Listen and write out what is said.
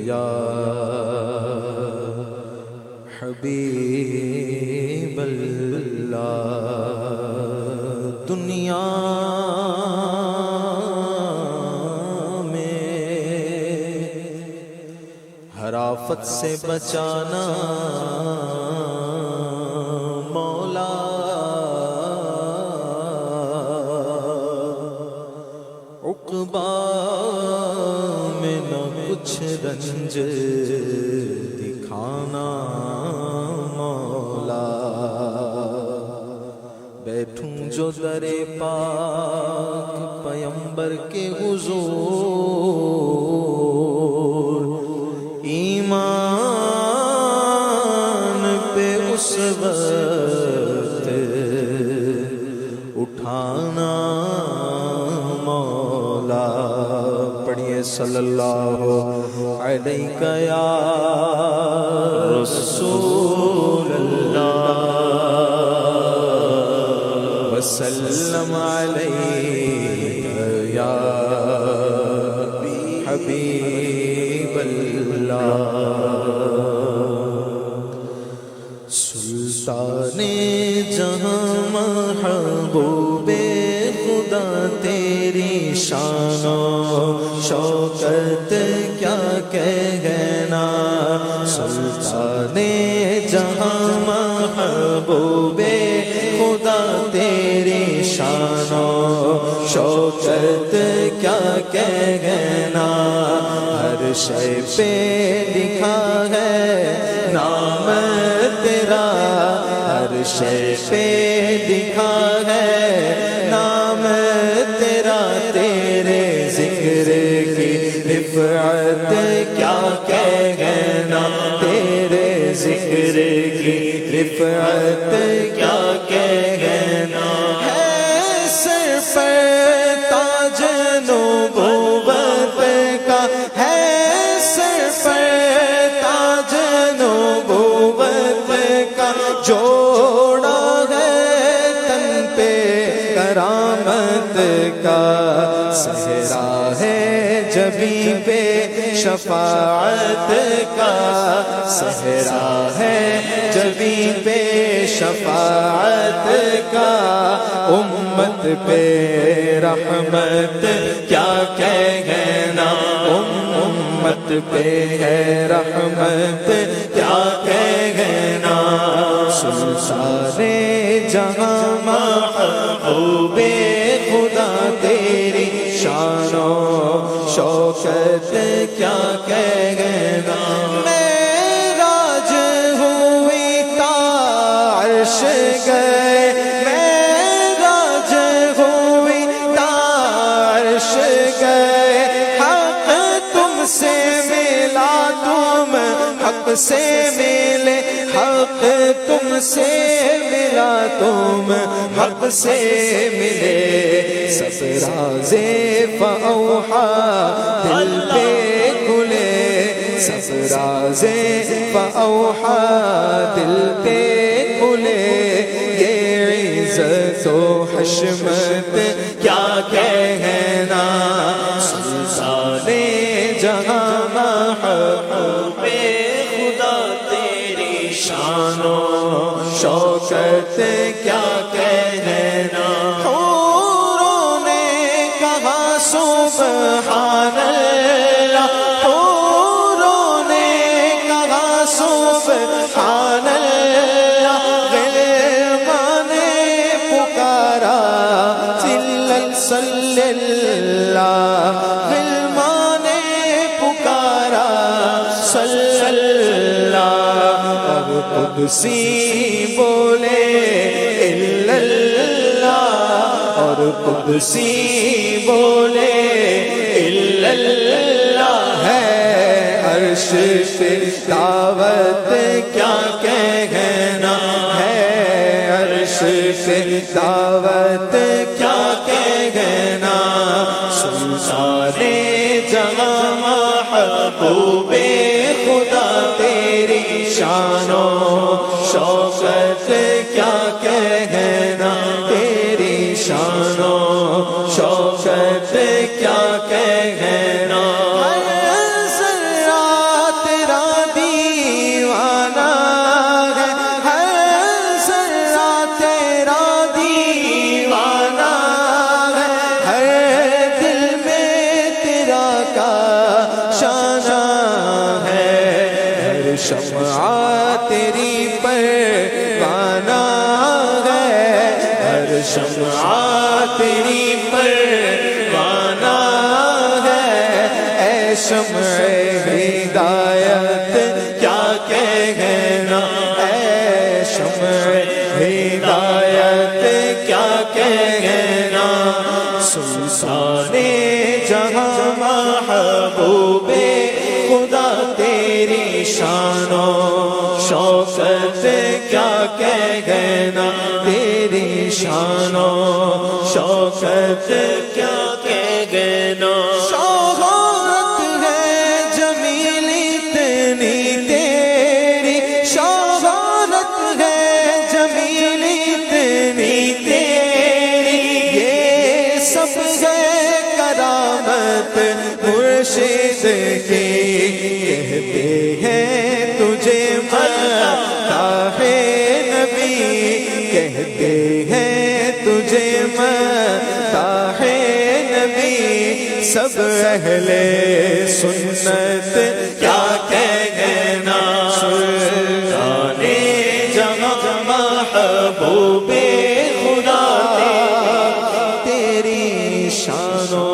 یا حبیب اللہ، دنیا میں ہر آفت سے بچانا مولا، عقبہ میں نہ کچھ رنج دکھانا مولا، بیٹھوں جو در پاک پیمبر کے حضور، ایمان پہ اس وقت اٹھانا مولا، پڑھیے صلی اللہ علیہ یا رسول اللہ وسلم علیہ یا حبیب اللہ، سلطان جہاں محبوب خدا تیری شان و شوکت کیا کہنا، سلطان جہاں محبوب خدا تیری شان و شوکت کیا کہنا، ہر شے پہ لکھا ہے نام تیرا، ہر شے پہ لکھا ہے نام تیرا، تیرے ذکر کی رفعت کیا کہنا، تیرے ذکر کی رفعت کیا کہنا، ہے سر پر تاج نبوت کا، ہے سر پر تاج نبوت کا، جوڑا ہے تن پہ کرامت کا، صحرا ہے جبیں پہ شفاعت کا، صحرا ہے جبیں پہ شفاعت کا، امت پہ رحمت کیا کہنا، امت پہ ہے رحمت کیا کہنا، سلطان جہاں محبوب خدا تیری شان و شوکت کیا کہنا، معراج ہوئی تا عرش گئے، معراج ہوئی تا عرش گئے، حق تم سے ملا تم حق سے ملے، حق تم سے ملا تم حق سے ملے، سب رازے فاوحا دل پہ کھلے، سب رازے فاوحا دل پہ کھلے، یہ عزت و حشمت کیا کہنا، سلطان جہاں محبوب خدا تیری شان و شوکت کیا کہنا، حوروں نے کہا سبحان اللہ، حوروں نے کہا سبحان اللہ، غلمان نے پکارا صلی اللہ، غلمان نے پکارا صلی اللہ، اور قدسی بولے الا اللہ، اور قدسی بولے الا اللہ، ہے عرش پہ دعوت کیا کہنا، ہے عرش پہ دعوت کیا کہنا، سلطان جہاں محبوب خدا تیری شان و شوکت کیا کہنا، تیری شان و شوکت کیا کہنا، ہر ذرہ شانہ ہے، ہر شمع تیری پروانہ ہے، ہر شمع تیری پروانہ ہے، اے شمع ہدایت کیا کہنا، اے شمع ہدایت کیا کہنا، سلطان جہاں محبوب خدا تیری شان و شوکت کیا کہنا، تیری شان و شوکت کیا کہنا، شوہرت ہے جمیل اتنی تیری، شوہرت ہے جمیل اتنی تیری، یہ سب ہے کرامت مرشد کی، کہتے ہیں تجھے مداح نبی، کہتے ہیں تجھے مداح نبی، سب اہل سنت کیا کہنا، سلطان جہاں محبوب خدا تیری شان و